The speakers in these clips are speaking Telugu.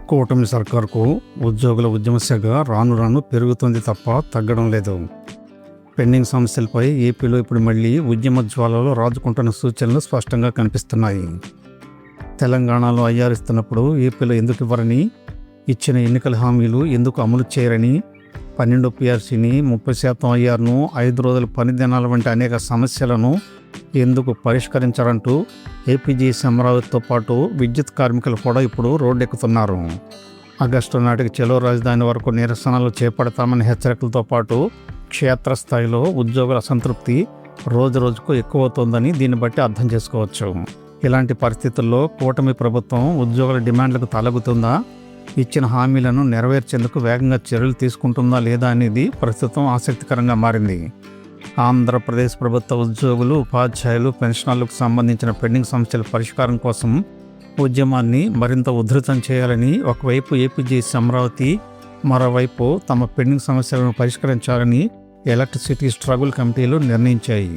కూటమి సర్కారుకు ఉద్యోగుల ఉద్యమ శాఖ రాను రాను పెరుగుతుంది తప్ప తగ్గడం లేదు. పెండింగ్ సమస్యలపై ఏపీలో ఇప్పుడు మళ్లీ ఉద్యమ జ్వాలలో రాజుకుంటున్న సూచనలు స్పష్టంగా కనిపిస్తున్నాయి. తెలంగాణలో ఐఆర్ ఇస్తున్నప్పుడు ఏపీలో ఎందుకు ఇవ్వరని, ఇచ్చిన ఎన్నికల హామీలు ఎందుకు అమలు చేయరని, 12 పిఆర్సీని 30% ఐఆర్ను 5 రోజుల పని దినాల వంటి అనేక సమస్యలను ఎందుకు పరిష్కరించారంటూ ఏపీజేఏసీ అమరావతితో పాటు విద్యుత్ కార్మికులు కూడా ఇప్పుడు రోడ్డెక్కుతున్నారు. ఆగస్టు నాటికి చెలో రాజధాని వరకు నిరసనలు చేపడతామని హెచ్చరికలతో పాటు క్షేత్రస్థాయిలో ఉద్యోగుల అసంతృప్తి రోజు రోజుకు ఎక్కువవుతోందని దీన్ని బట్టి అర్థం చేసుకోవచ్చు. ఇలాంటి పరిస్థితుల్లో కూటమి ప్రభుత్వం ఉద్యోగుల డిమాండ్లకు తలగుతుందా, ఇచ్చిన హామీలను నెరవేర్చేందుకు వేగంగా చర్యలు తీసుకుంటుందా లేదా అనేది ప్రస్తుతం ఆసక్తికరంగా మారింది. ఆంధ్రప్రదేశ్ ప్రభుత్వ ఉద్యోగులు, ఉపాధ్యాయులు, పెన్షనర్లకు సంబంధించిన పెండింగ్ సమస్యల పరిష్కారం కోసం ఉద్యమాన్ని మరింత ఉధృతం చేయాలని ఒకవైపు ఏపీజేఏసీ అమరావతి, మరోవైపు తమ పెండింగ్ సమస్యలను పరిష్కరించాలని ఎలక్ట్రిసిటీ స్ట్రగుల్ కమిటీలు నిర్ణయించాయి.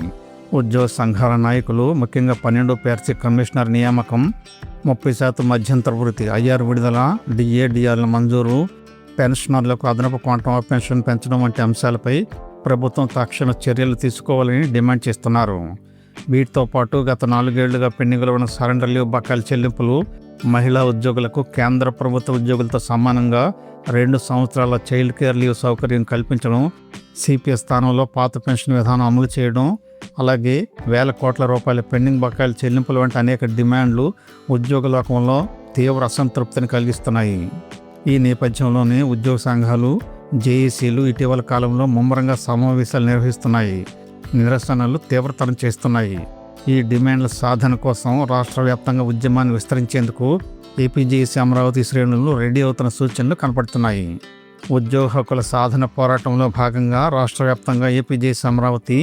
ఉద్యోగ సంఘాల నాయకులు ముఖ్యంగా 12 పిఆర్సీ కమిషనర్ నియామకం, 30% మధ్యంతర వృత్తి, ఐఆర్ విడుదల, డిఏడిఆర్ల మంజూరు, పెన్షనర్లకు అదనపు క్వాంటమ్ ఆఫ్ పెన్షన్ పెంచడం వంటి అంశాలపై ప్రభుత్వం తక్షణ చర్యలు తీసుకోవాలని డిమాండ్ చేస్తున్నారు. వీటితో పాటు గత 4 ఏళ్లుగా పెండింగ్లో ఉన్న సరెండర్ లీవ్ బకాయిల చెల్లింపులు, మహిళా ఉద్యోగులకు కేంద్ర ప్రభుత్వ ఉద్యోగులతో సమానంగా 2 సంవత్సరాల చైల్డ్ కేర్ లీవ్ సౌకర్యం కల్పించడం, సిపిఎస్ స్థానంలో పాత పెన్షన్ విధానం అమలు చేయడం, అలాగే వేల కోట్ల రూపాయల పెండింగ్ బకాయిల చెల్లింపులు వంటి అనేక డిమాండ్లు ఉద్యోగ లోకంలో తీవ్ర అసంతృప్తిని కలిగిస్తున్నాయి. ఈ నేపథ్యంలోనే ఉద్యోగ సంఘాలు, జేఏసీలు ఇటీవల కాలంలో ముమ్మరంగా సమావేశాలు నిర్వహిస్తున్నాయి, నిరసనలు తీవ్రతరం చేస్తున్నాయి. ఈ డిమాండ్ల సాధన కోసం రాష్ట్ర వ్యాప్తంగా ఉద్యమాన్ని విస్తరించేందుకు ఏపీజేఏసీ అమరావతి శ్రేణులు రెడీ అవుతున్న సూచనలు కనపడుతున్నాయి. ఉద్యోగ హక్కుల సాధన పోరాటంలో భాగంగా రాష్ట్ర వ్యాప్తంగా ఏపీజేఏసీ అమరావతి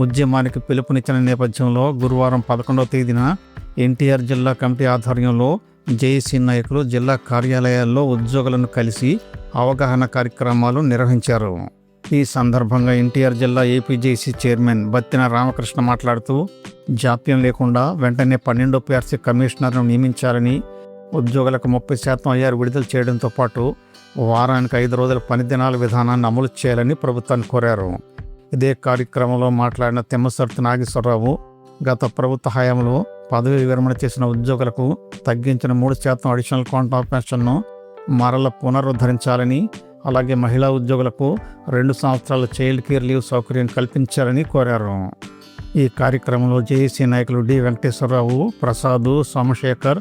ఉద్యమానికి పిలుపునిచ్చిన నేపథ్యంలో గురువారం 11వ తేదీన ఎన్టీఆర్ జిల్లా కమిటీ ఆధ్వర్యంలో జేఏసీ నాయకులు జిల్లా కార్యాలయాల్లో ఉద్యోగులను కలిసి అవగాహన కార్యక్రమాలు నిర్వహించారు. ఈ సందర్భంగా ఎన్టీఆర్ జిల్లా ఏపీజేఏసీ చైర్మన్ బత్తిన రామకృష్ణ మాట్లాడుతూ, జాప్యం లేకుండా వెంటనే 12 పిఆర్సీ కమిషనర్ను నియమించాలని, ఉద్యోగులకు 30% ఐఆర్ విడుదల చేయడంతో పాటు వారానికి 5 రోజుల పని దినాల విధానాన్ని అమలు చేయాలని ప్రభుత్వాన్ని కోరారు. ఇదే కార్యక్రమంలో మాట్లాడిన తిమ్మసర్తి నాగేశ్వరరావు, గత ప్రభుత్వ హయాంలో పదవి విరమణ చేసిన ఉద్యోగులకు తగ్గించిన 3% అడిషనల్ క్వాంటమ్ ఆఫ్ పెన్షన్ను మరల పునరుద్ధరించాలని, అలాగే మహిళా ఉద్యోగులకు 2 సంవత్సరాల చైల్డ్ కేర్ లీవ్ సౌకర్యం కల్పించాలని కోరారు. ఈ కార్యక్రమంలో జేఏసీ నాయకులు డి వెంకటేశ్వరరావు, ప్రసాద్, సోమశేఖర్,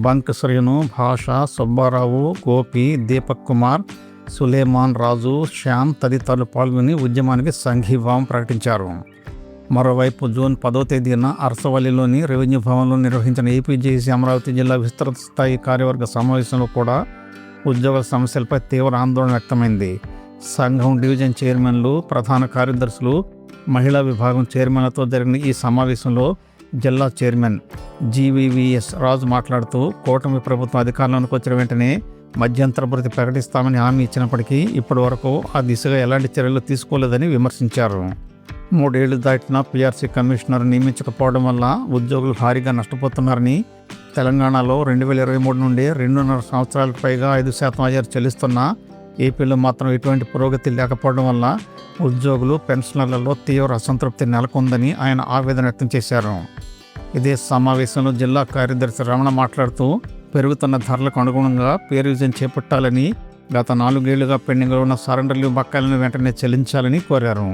బంక్ శ్రీను, భాష, సుబ్బారావు, గోపి, దీపక్ కుమార్, సులేమాన్ రాజు, శ్యామ్ తదితరులు పాల్గొని ఉద్యమానికి సంఘీభావం ప్రకటించారు. మరోవైపు జూన్ 10వ తేదీన అరసవల్లిలోని రెవెన్యూ భవన్లో నిర్వహించిన ఏపీజేఏసీ అమరావతి జిల్లా విస్తృత స్థాయి కార్యవర్గ సమావేశంలో కూడా ఉద్యోగుల సమస్యలపై తీవ్ర ఆందోళన వ్యక్తమైంది. సంఘం డివిజన్ చైర్మన్లు, ప్రధాన కార్యదర్శులు, మహిళా విభాగం చైర్మన్లతో జరిగిన ఈ సమావేశంలో జిల్లా చైర్మన్ జీవీవీఎస్ రాజు మాట్లాడుతూ, కూటమి ప్రభుత్వం అధికారంలోకి వచ్చిన వెంటనే మధ్యంతర భృతి ప్రకటిస్తామని హామీ ఇచ్చినప్పటికీ ఇప్పటి వరకు ఆ దిశగా ఎలాంటి చర్యలు తీసుకోలేదని విమర్శించారు. 3 ఏళ్లు దాటినా పిఆర్సీ కమిషనర్ నియమించకపోవడం వల్ల ఉద్యోగులు భారీగా నష్టపోతున్నారని, తెలంగాణలో 2023 నుండి 2.5 సంవత్సరాలకు పైగా 5% ఐఆర్ చెల్లిస్తున్న ఏపీలో మాత్రం ఎటువంటి పురోగతి లేకపోవడం వల్ల ఉద్యోగులు, పెన్షనర్లలో తీవ్ర అసంతృప్తి నెలకొందని ఆయన ఆవేదన వ్యక్తం చేశారు. ఇదే సమావేశంలో జిల్లా కార్యదర్శి రమణ మాట్లాడుతూ, పెరుగుతున్న ధరలకు అనుగుణంగా పే రివిజన్ చేపట్టాలని, గత 4 ఏళ్లుగా పెండింగ్లో ఉన్న సరెండర్ లీవ్ బకాయిలను వెంటనే చెల్లించాలని కోరారు.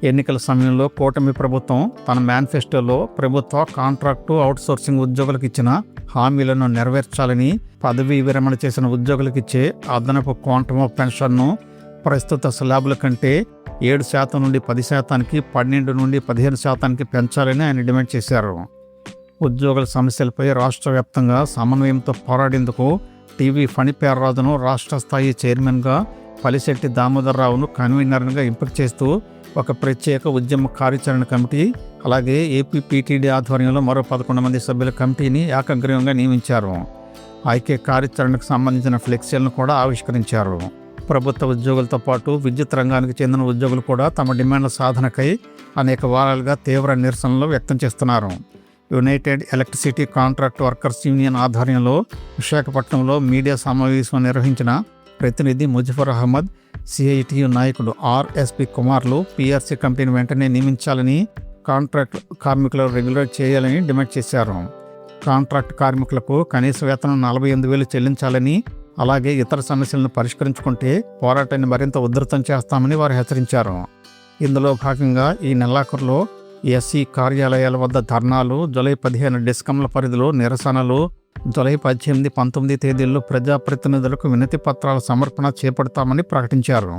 ఎన్నికల సమయంలో కూటమి ప్రభుత్వం తన మేనిఫెస్టోలో ప్రభుత్వ కాంట్రాక్టు, అవుట్సోర్సింగ్ ఉద్యోగులకు ఇచ్చిన హామీలను నెరవేర్చాలని, పదవీ విరమణ చేసిన ఉద్యోగులకు ఇచ్చే అదనపు క్వాంటమ్ ఆఫ్ పెన్షన్ను ప్రస్తుత స్లాబుల కంటే 7% నుండి 10%కి, 12 నుండి 15%కి పెంచాలని ఆయన డిమాండ్ చేశారు. ఉద్యోగుల సమస్యలపై రాష్ట్ర వ్యాప్తంగా సమన్వయంతో పోరాడేందుకు టీవీ ఫణిపేర్రాజును రాష్ట్ర స్థాయి చైర్మన్గా, పలిశెట్టి దామోదరరావును కన్వీనర్గా ఎంపిక చేస్తూ ఒక ప్రత్యేక ఉద్యమ కార్యాచరణ కమిటీ, అలాగే ఏపీపీటీడీ ఆధ్వర్యంలో మరో 11 మంది సభ్యుల కమిటీని ఏకగ్రీవంగా నియమించారు. ఐక్య కార్యాచరణకు సంబంధించిన ఫ్లెక్సీలను కూడా ఆవిష్కరించారు. ప్రభుత్వ ఉద్యోగులతో పాటు విద్యుత్ రంగానికి చెందిన ఉద్యోగులు కూడా తమ డిమాండ్ల సాధనకై అనేక వారాలుగా తీవ్ర నిరసనలు వ్యక్తం చేస్తున్నారు. United electricity contract workers union ఆధ్వర్యంలో విశాఖపట్నంలో మీడియా సమావేశం నిర్వహించిన ప్రతినిధి ముజఫర్ అహ్మద్, సిఐటియు నాయకుడు ఆర్ఎస్పి కుమార్లు పిఆర్సీ కమిటీని వెంటనే నియమించాలని, కాంట్రాక్ట్ కార్మికులు రెగ్యులేట్ చేయాలని డిమాండ్ చేశారు. కాంట్రాక్ట్ కార్మికులకు కనీస వేతనం 48,000 చెల్లించాలని, అలాగే ఇతర సమస్యలను పరిష్కరించుకుంటే పోరాటాన్ని మరింత ఉధృతం చేస్తామని వారు హెచ్చరించారు. ఇందులో భాగంగా ఈ నెలాఖరులో ఎస్సీ కార్యాలయాల వద్ద ధర్నాలు, జూలై 15 డిస్కంల పరిధిలో నిరసనలు, జూలై 18, 19 తేదీల్లో ప్రజాప్రతినిధులకు వినతి పత్రాల సమర్పణ చేపడతామని ప్రకటించారు.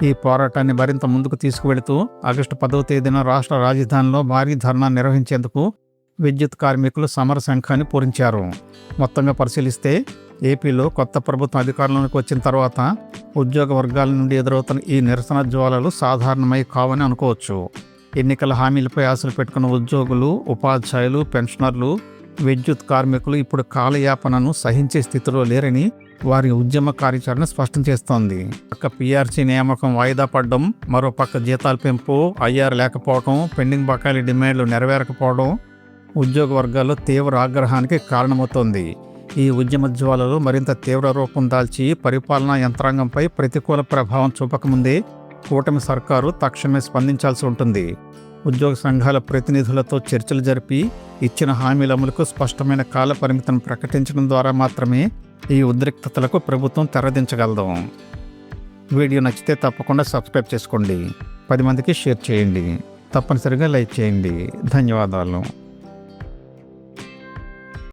ఈ పోరాటాన్ని మరింత ముందుకు తీసుకువెళుతూ ఆగస్టు 10వ తేదీన రాష్ట్ర రాజధానిలో భారీ ధర్నా నిర్వహించేందుకు విద్యుత్ కార్మికులు సమర సంఘాన్ని పూరించారు. మొత్తంగా పరిశీలిస్తే ఏపీలో కొత్త ప్రభుత్వం అధికారంలోకి వచ్చిన తర్వాత ఉద్యోగ వర్గాల నుండి ఎదురవుతున్న ఈ నిరసన జ్వాలలు సాధారణమై కావని అనుకోవచ్చు. ఎన్నికల హామీలపై ఆశలు పెట్టుకున్న ఉద్యోగులు, ఉపాధ్యాయులు, పెన్షనర్లు, విద్యుత్ కార్మికులు ఇప్పుడు కాలయాపనను సహించే స్థితిలో లేరని వారి ఉద్యమ కార్యాచరణ స్పష్టం చేస్తోంది. పక్క పిఆర్సీ నియామకం వాయిదా పడడం, మరోపక్క జీతాల పెంపు, ఐఆర్ లేకపోవడం, పెండింగ్ బకాయిల డిమాండ్లు నెరవేరకపోవడం ఉద్యోగ వర్గాల్లో తీవ్ర ఆగ్రహానికి కారణమవుతోంది. ఈ ఉద్యమ జ్వాలలు మరింత తీవ్ర రూపం దాల్చి పరిపాలనా యంత్రాంగంపై ప్రతికూల ప్రభావం చూపకముందే కూటమి సర్కారు తక్షణమే స్పందించాల్సి ఉంటుంది. ఉద్యోగ సంఘాల ప్రతినిధులతో చర్చలు జరిపి ఇచ్చిన హామీల అమలుకు స్పష్టమైన కాల పరిమితిని ప్రకటించడం ద్వారా మాత్రమే ఈ ఉద్రిక్తతలకు ప్రభుత్వం తెరదించగలదు. వీడియో నచ్చితే తప్పకుండా సబ్స్క్రైబ్ చేసుకోండి, 10 మందికి షేర్ చేయండి, తప్పనిసరిగా లైక్ చేయండి. ధన్యవాదాలు.